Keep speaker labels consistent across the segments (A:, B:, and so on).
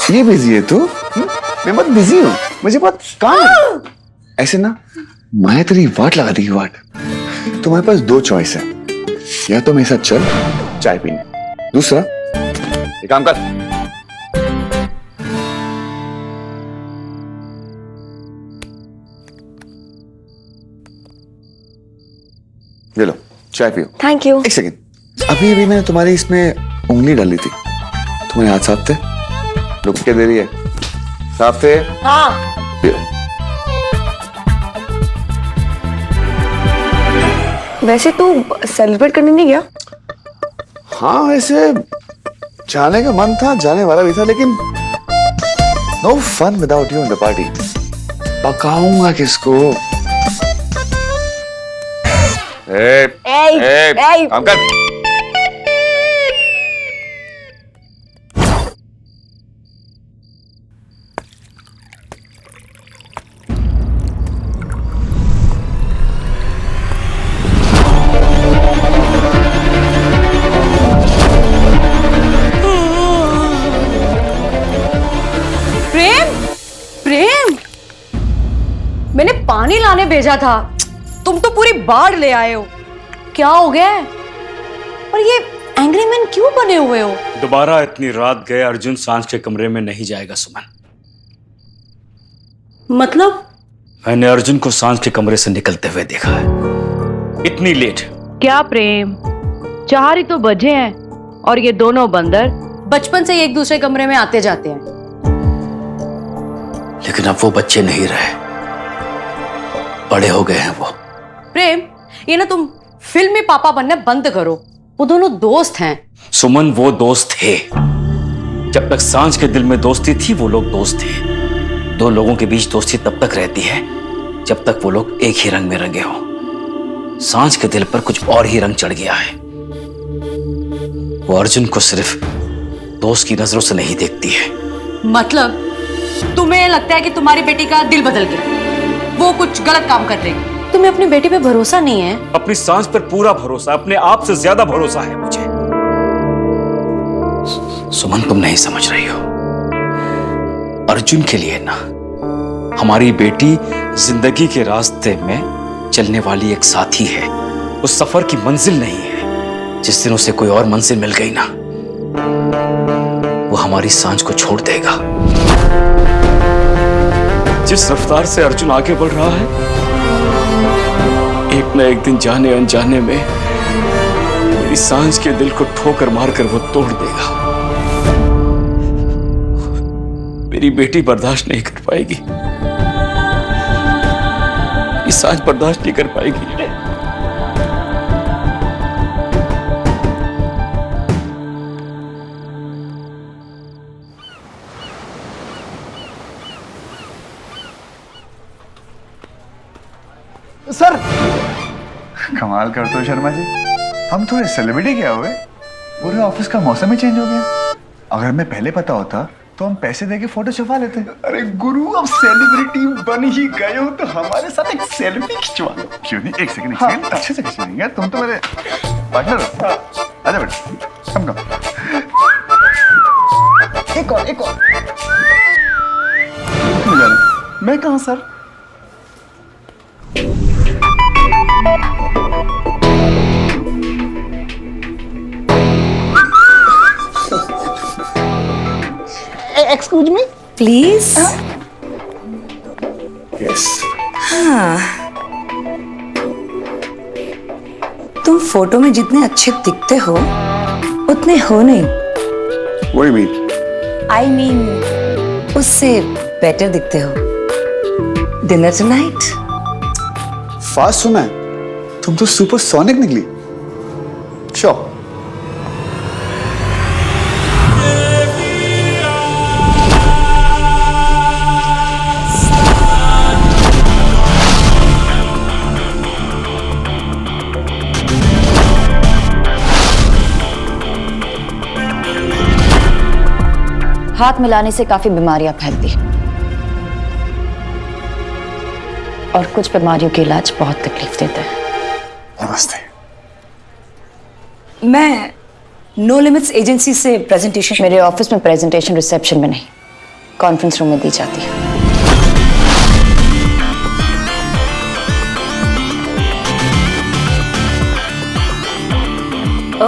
A: ये बिजी है तू? मैं बहुत बिजी हूँ, मुझे बहुत काम है। ऐसे ना मैं तेरी वाट लगा देगी वाट। तुम्हारे पास दो चॉइस है, या तो मेरे साथ चल चाय पीने, दूसरा एक काम कर, ये लो चाय पियो।
B: Thank you.
A: एक सेकेंड, अभी अभी मैंने तुम्हारी इसमें उंगली डाली थी, तुम्हारे हाथ साफ थे? रुक के दे रही है, साफ थे?
B: हाँ। वैसे तू सेलिब्रेट करने नहीं गया?
A: हाँ वैसे जाने का मन था, जाने वाला भी था, लेकिन no fun without you in the party. पकाऊंगा किसको? काम कर।
C: मैंने पानी लाने भेजा था, तुम तो पूरी बाढ़ ले आए हो। क्या हो गया है? और ये एंग्री मैन क्यों बने हुए हो?
D: दोबारा इतनी रात गए अर्जुन सांझ के कमरे में नहीं जाएगा सुमन।
C: मतलब?
D: मैंने अर्जुन को सांझ के कमरे से निकलते हुए देखा है। इतनी लेट।
E: क्या प्रेम, 4 ही तो बजे हैं और ये दोनों बंदर
C: बचपन से एक दूसरे कमरे में आते जाते हैं।
D: लेकिन अब वो बच्चे नहीं रहे, बड़े हो गए हैं वो।
C: प्रेम, ये ना तुम फिल्म में पापा बनना बंद करो। वो दोनों दोस्त हैं।
D: सुमन वो दोस्त थे, जब तक सांझ के दिल में दोस्ती थी वो लोग दोस्त थे। दो लोगों के बीच दोस्ती तब तक रहती है जब तक वो लोग एक ही रंग में रंगे हों। सांझ के दिल पर कुछ और ही रंग चढ़ गया है। वो अर्जुन को सिर्फ दोस्त की नजरों से नहीं देखती है।
C: मतलब तुम्हें लगता है कि तुम्हारी बेटी का दिल बदल गया, वो कुछ गलत काम कर रही? तुम्हें अपनी बेटी पे भरोसा नहीं है?
D: अपनी सांस पर पूरा भरोसा, अपने आप से ज्यादा भरोसा है मुझे। सुमन तुम नहीं समझ रही हो, अर्जुन के लिए ना हमारी बेटी जिंदगी के रास्ते में चलने वाली एक साथी है। उस सफर की मंजिल नहीं है। जिस दिन उसे कोई और मंजिल मिल गई ना, वो हमारी सांझ को छोड़ देगा। जिस रफ्तार से अर्जुन आगे बढ़ रहा है, एक न एक दिन जाने अनजाने में मेरी सांझ के दिल को ठोकर मारकर वो तोड़ देगा। मेरी बेटी बर्दाश्त नहीं कर पाएगी, मेरी सांझ बर्दाश्त नहीं कर पाएगी।
A: सर कमाल करते हो शर्मा जी, हम थोड़े सेलिब्रिटी क्या हुए, पूरे ऑफिस का मौसम ही चेंज हो गया। अगर हमें पहले पता होता तो हम पैसे देके फोटो छपवा लेते। अरे गुरु, अब सेलिब्रिटी बन ही गए हो तो हमारे साथ एक सेल्फी खिंचवा लो। क्यों नहीं? एक सेकंड अच्छे से खिंचवाएंगे, तुम तो मेरे पार्टनर हो। आजा बेटा, कम कम। एक और। मैं कहाँ sir?
B: Excuse me
C: please.
A: Yes.
F: हाँ, तुम फोटो में जितने अच्छे दिखते हो उतने हो नहीं।
A: What do you mean?
F: I mean उससे बेटर दिखते हो। Dinner tonight?
A: फास्ट सुना है, तुम तो सुपर सोनिक निकली। श्योर।
F: हाथ मिलाने से काफी बीमारियां फैलती हैं और कुछ बीमारियों के इलाज बहुत तकलीफ देता है।
A: नमस्ते।
F: मैं नो लिमिट्स एजेंसी से प्रेजेंटेशन, मेरे ऑफिस में प्रेजेंटेशन रिसेप्शन में नहीं, कॉन्फ्रेंस रूम में दी जाती है।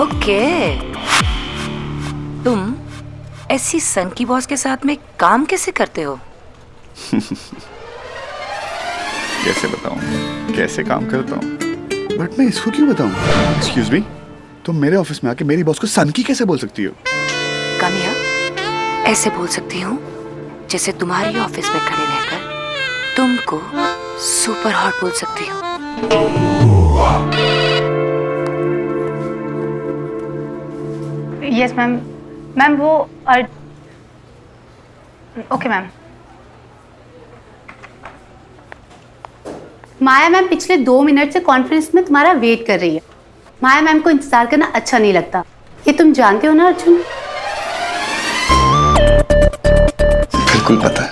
G: ओके, तुम ऐसी सन की बॉस के साथ में काम कैसे करते हो?
A: कैसे बताऊं कैसे काम करता हूं, बट मैं इसको क्यों बताऊं? एक्सक्यूज मी, तुम मेरे ऑफिस में आके मेरी बॉस को सन की कैसे बोल सकती हो?
G: कामिया, ऐसे बोल सकती हूँ जैसे तुम्हारी ऑफिस में खड़े रहकर तुमको सुपर हॉट बोल सकती हूँ।
H: Yes ma'am. मैम वो ओके मैम। माया मैम पिछले 2 मिनट से कॉन्फ्रेंस में तुम्हारा वेट कर रही है। माया मैम को इंतजार करना अच्छा नहीं लगता, ये तुम जानते हो ना अर्जुन?
A: बिल्कुल पता है।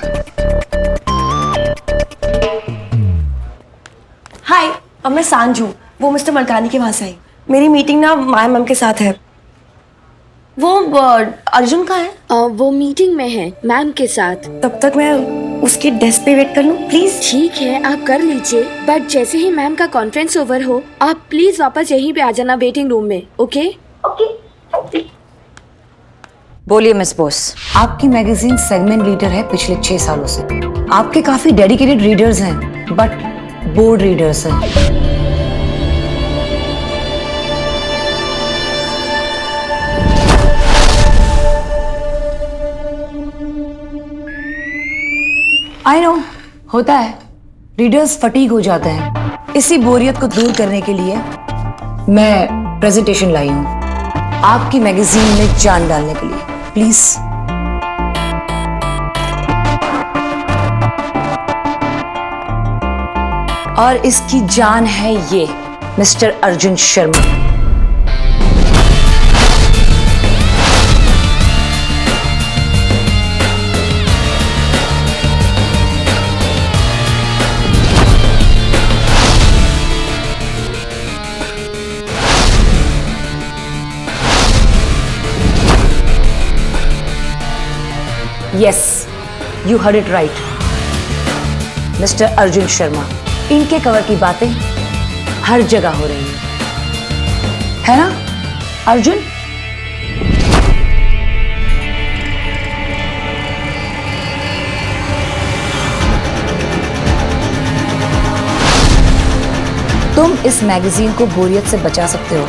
B: हाय, अब मैं सांझू, वो मिस्टर मलकानी के वहां से आई। मेरी मीटिंग ना माया मैम के साथ है। वो अर्जुन कहाँ है?
I: वो मीटिंग में है मैम के साथ।
B: तब तक मैं उसके डेस्क पे वेट कर लूं प्लीज?
I: ठीक है, आप कर लीजिए, बट जैसे ही मैम का कॉन्फ्रेंस ओवर हो आप प्लीज वापस यहीं पे आ जाना वेटिंग रूम में। Okay
B: okay.
F: बोलिए मिस बोस। आपकी मैगजीन सेगमेंट लीडर है पिछले 6 सालों से। आपके काफी डेडिकेटेड रीडर्स हैं, बट बोर्ड रीडर्स हैं। आई नो, होता है, रीडर्स फटीग हो जाते हैं। इसी बोरियत को दूर करने के लिए मैं प्रेजेंटेशन लाई हूं आपकी मैगजीन में जान डालने के लिए। प्लीज। और इसकी जान है ये mister Arjun Sharma. Yes, you heard it right, mister Arjun Sharma. इनके कवर की बातें हर जगह हो रही है ना अर्जुन? तुम इस मैगजीन को बोरियत से बचा सकते हो।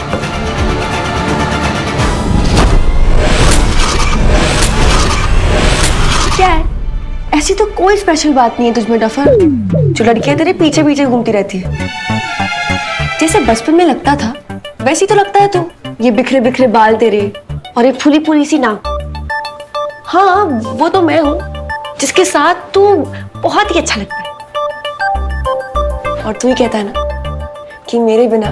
B: क्या है? ऐसी तो कोई स्पेशल बात नहीं है तुझमें डफर, जो लड़कियां तेरे पीछे पीछे घूमती रहती है। जैसे बचपन में लगता था वैसे तो लगता है तू। ये बिखरे बिखरे बाल तेरे और ये फूली फूली सी नाक। हाँ, वो तो मैं हूँ जिसके साथ तू बहुत ही अच्छा लगता है। और तू ही कहता है ना कि मेरे बिना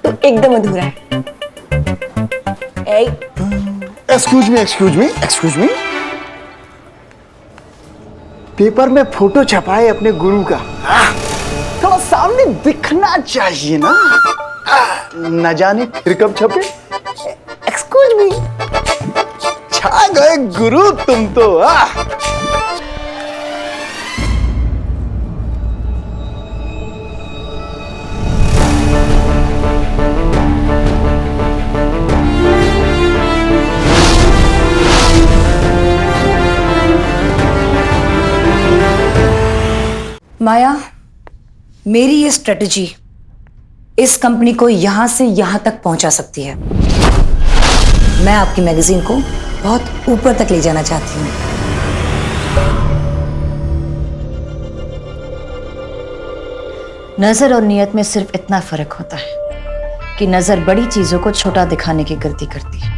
B: तू एकदम अधूरा है।
J: Excuse me. पेपर में फोटो छपाए अपने गुरु का, थोड़ा सामने दिखना चाहिए ना। न जाने फिर कब छपे। एक्सक्यूज मी, छा गए गुरु तुम तो।
F: माया, मेरी ये स्ट्रेटजी इस कंपनी को यहां से यहां तक पहुंचा सकती है। मैं आपकी मैगजीन को बहुत ऊपर तक ले जाना चाहती हूँ।
E: नजर और नियत में सिर्फ इतना फर्क होता है कि नजर बड़ी चीजों को छोटा दिखाने की गलती करती है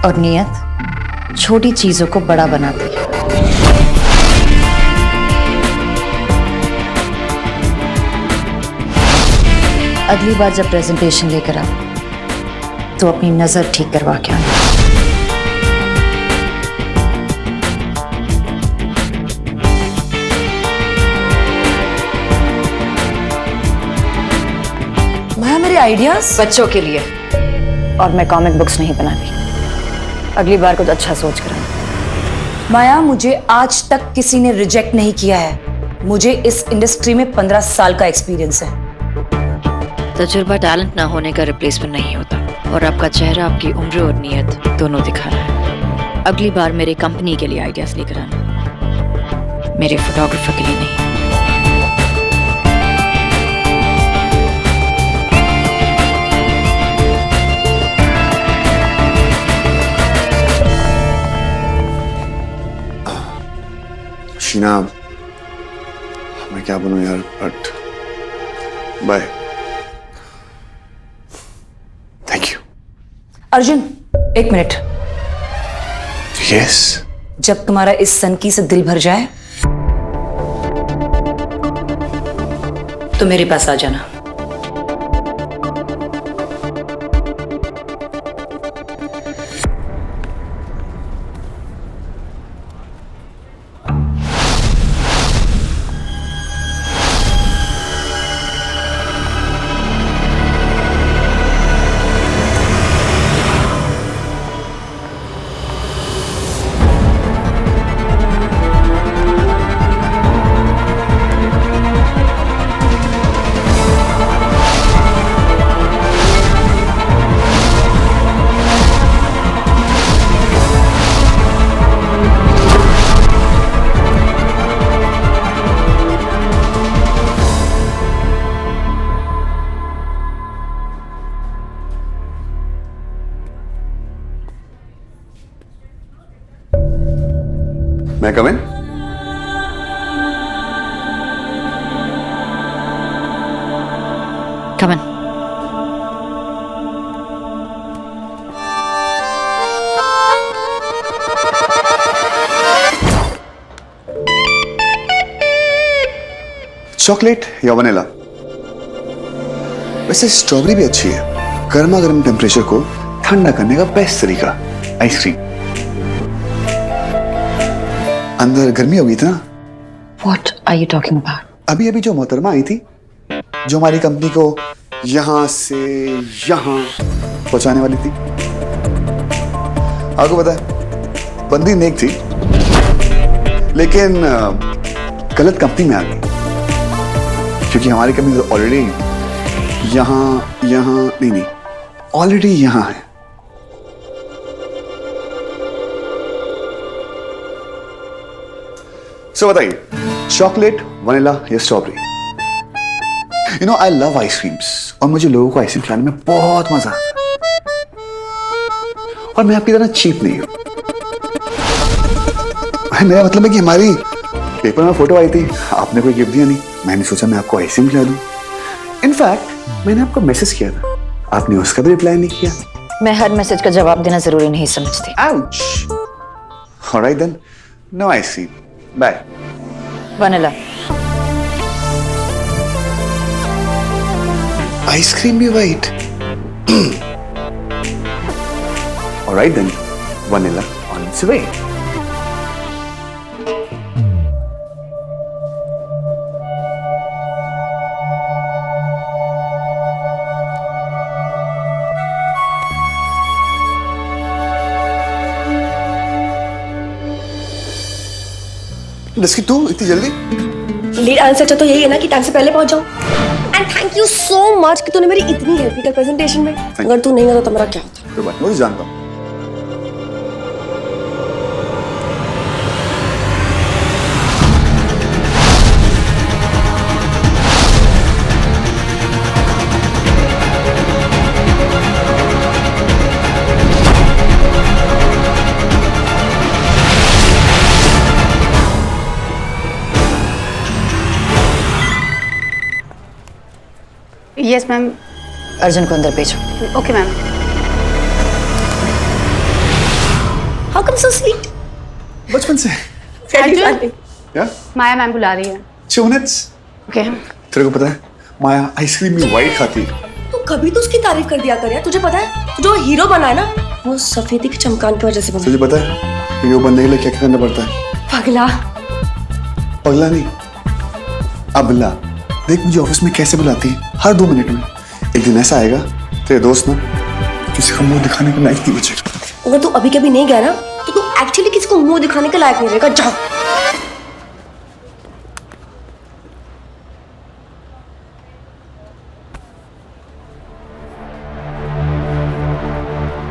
E: और नियत छोटी चीजों को बड़ा बनाती है। अगली बार जब प्रेजेंटेशन लेकर आओ तो अपनी नजर ठीक करवा के आना।
F: माया, मेरे आइडियाज
E: बच्चों के लिए, और मैं कॉमिक बुक्स नहीं बनाती। अगली बार कुछ अच्छा सोच कर आना।
F: माया, मुझे आज तक किसी ने रिजेक्ट नहीं किया है। मुझे इस इंडस्ट्री में 15 साल का एक्सपीरियंस है।
E: तजुर्बा टैलेंट ना होने का रिप्लेसमेंट नहीं होता, और आपका चेहरा आपकी उम्र और नियत दोनों दिखा रहा है। अगली बार मेरे कंपनी के लिए आइडियाज लेकर आना, मेरे फोटोग्राफर के लिए नहीं।
A: शीना, मैं क्या बोलूं यार, but by. Thank you.
F: Arjun, एक मिनट।
A: यस।
F: जब तुम्हारा इस सनकी से दिल भर जाए तो मेरे पास आ जाना।
A: मैं कम इन?
E: Come in.
A: चॉकलेट या वनीला? वैसे स्ट्रॉबेरी भी अच्छी है। गर्मा गर्म टेम्परेचर को ठंडा करने का बेस्ट तरीका आइसक्रीम। अंदर गर्मी हो गई थी ना।
E: What are you talking about?
A: अभी अभी जो मोहतरमा आई थी, जो हमारी कंपनी को यहां से यहां पहुंचाने वाली थी। आपको पता है, बंदी नेक थी, लेकिन गलत कंपनी में आ गई, क्योंकि हमारी कंपनी तो ऑलरेडी यहां नहीं, ऑलरेडी यहां है। सो बताइए, चॉकलेट, वनीला या strawberry? You know, I love ice creams, और मुझे लोगों को आइसक्रीम खिलाने में बहुत मजा आता है। और मैं आपकी तरह चीप नहीं हूं। मेरा मतलब है कि हमारी पेपर में फोटो आई थी, आपने कोई गिफ्ट दिया नहीं, मैंने सोचा मैं आपको आइसक्रीम खिला दूं। इनफैक्ट मैंने आपको मैसेज किया था, आपने उसका भी रिप्लाई नहीं किया।
E: मैं हर मैसेज का जवाब देना जरूरी नहीं समझती।
A: Ouch. Alright then, no ice cream, bye.
E: Vanilla.
A: Ice cream भी white? Alright then, vanilla on its way. तू इतनी जल्दी?
B: लीड आंसर तो यही है ना कि टाइम से पहले पहुंच जाऊं। And thank you so much कि तूने मेरी इतनी हेल्प की प्रेजेंटेशन में। अगर तू नहीं होता तो मेरा क्या होता?
A: कोई बात नहीं, मुझे जानता हूँ।
H: Yes ma'am.
F: अर्जुन को अंदर भेजो।
H: Okay ma'am.
B: How come so sweet?
A: बचपन से
H: अर्जुन,
A: या
H: माया मैम बुला रही है।
A: 2 मिनट्स।
H: ओके।
A: तेरे को पता है माया आइसक्रीम में व्हाइट खाती है।
B: तू कभी तो उसकी तारीफ कर दिया कर यार। तुझे पता है तू जो हीरो बना है ना, वो सफेदी के चमकान की वजह से बना।
A: तुझे पता है हीरो बनने के लिए क्या क्या करना पड़ता है?
B: पगला।
A: पगला नहीं, अबला। देख मुझे ऑफिस में कैसे बुलाती है हर 2 मिनट में। एक दिन ऐसा आएगा तेरे दोस्त ना किसी को मुंह दिखाने के लायक नहीं बचेगा।
B: अगर तू अभी कभी नहीं गया ना तो तू एक्चुअली किसी को मुंह दिखाने के लायक नहीं रहेगा। जा।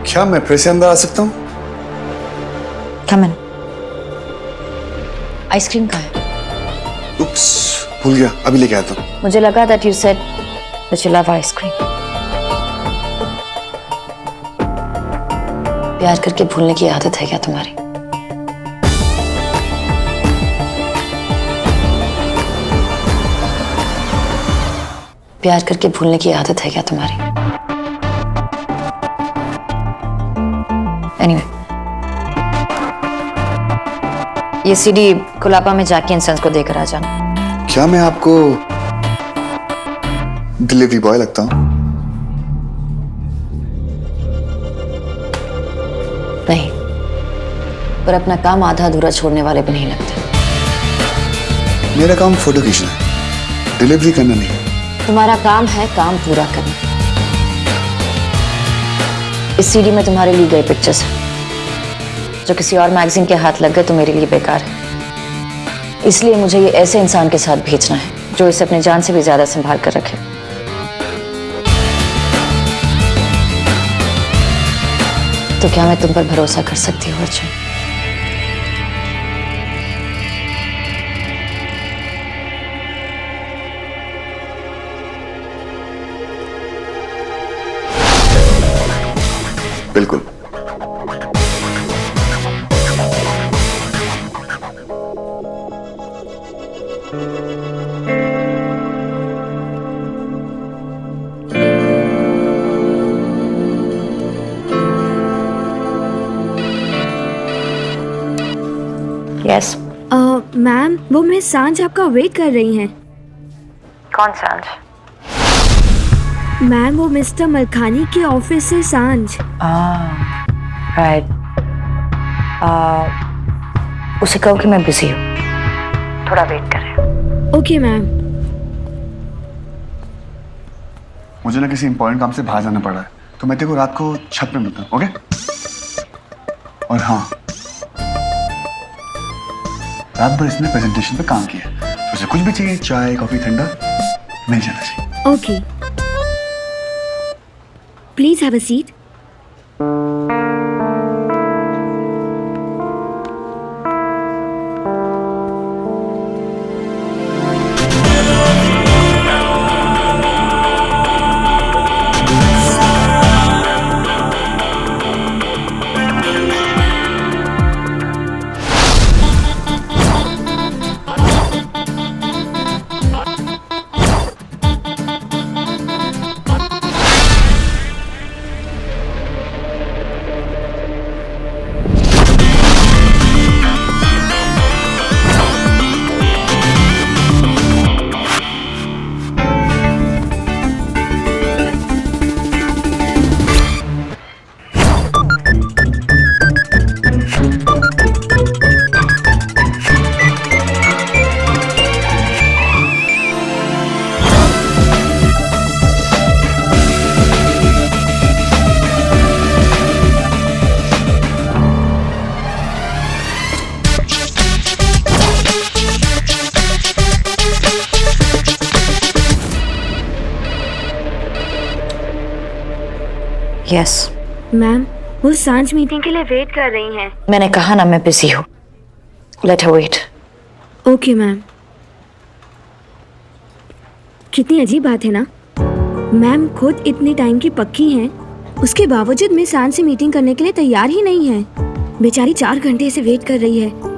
A: क्या मैं फिर से अंदर आ सकता हूँ?
F: कम इन। आइसक्रीम कहाँ है?
A: उप्स, भूल गया, अभी लेके आता हूँ।
F: मुझे लगा that you said that you love ice cream. प्यार करके भूलने की आदत है क्या तुम्हारी? प्यार करके भूलने की आदत है क्या तुम्हारी? Anyway, ये सीडी कुलापा में जाके इंसेंस को देकर आ जाना।
A: क्या मैं आपको डिलीवरी बॉय लगता हूँ?
F: नहीं, पर अपना काम आधा अधूरा छोड़ने वाले भी नहीं लगते।
A: मेरा काम फोटो खींचना है, डिलीवरी करना नहीं।
F: तुम्हारा काम है काम पूरा करना। इस सीडी में तुम्हारे लिए गए पिक्चर्स हैं जो किसी और मैगजीन के हाथ लग गए तो मेरे लिए बेकार है। इसलिए मुझे ये ऐसे इंसान के साथ भेजना है जो इसे अपने जान से भी ज्यादा संभाल कर रखे। तो क्या मैं तुम पर भरोसा कर सकती हूँ अर्जुन?
A: बिल्कुल।
F: यस।
I: मैम वो मिस सांझ आपका वेट कर रही हैं।
F: कौन सांझ?
I: मैम वो मिस्टर मलखानी के ऑफिस से सांझ।
F: राइट। उसे कहो कि मैं बिजी हूँ, थोड़ा वेट करें।
I: Okay ma'am.
A: मुझे ना किसी इंपॉर्टेंट काम से बाहर जाना पड़ा है, तो मैं तेरे को रात को छत पे मिलता हूँ, ओके? और हाँ, रात भर इसने प्रेजेंटेशन पे काम किया, तो उसे कुछ भी चाहिए, चाय कॉफी ठंडा मिल जाना चाहिए।
I: Okay please have a seat.
F: Yes.
I: Ma'am वो सांझ मीटिंग के लिए वेट कर रही हैं।
F: मैंने कहा ना मैं बिजी हूँ, let her wait.
I: Okay ma'am. कितनी अजीब बात है ना, मैम खुद इतने टाइम की पक्की हैं, उसके बावजूद मैं सांझ से मीटिंग करने के लिए तैयार ही नहीं है। बेचारी 4 घंटे से वेट कर रही है।